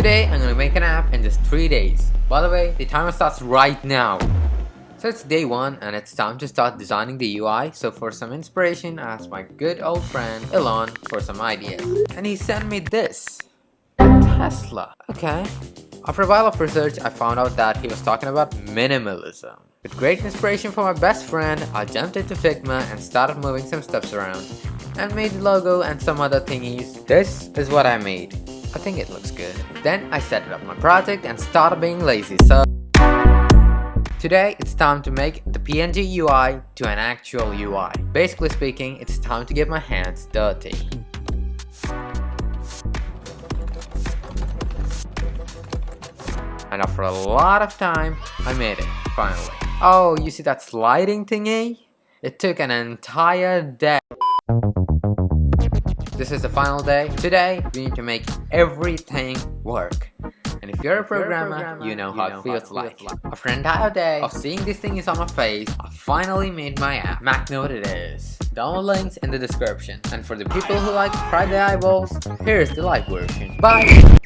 Today I'm gonna make an app in just 3 days. By the way, the timer starts right now. So it's day 1 and it's time to start designing the UI. So for some inspiration, I asked my good old friend Elon for some ideas. And he sent me this. A Tesla. Okay. After a while of research, I found out that he was talking about minimalism. With great inspiration from my best friend, I jumped into Figma and started moving some stuffs around and made the logo and some other thingies. This is what I made. I think it looks good. Then I set up my project and started being lazy. So today it's time to make the PNG UI to an actual UI. Basically speaking, it's time to get my hands dirty. And after a lot of time, I made it, finally. Oh, you see that sliding thingy? It took an entire day. This is the final day. Today, we need to make everything work. And if you're a programmer, you know how it feels like. After an entire day of seeing these things on my face, I finally made my app. MacNote it is. Download links in the description. And for the people who like to fry the eyeballs, here's the light version. Bye!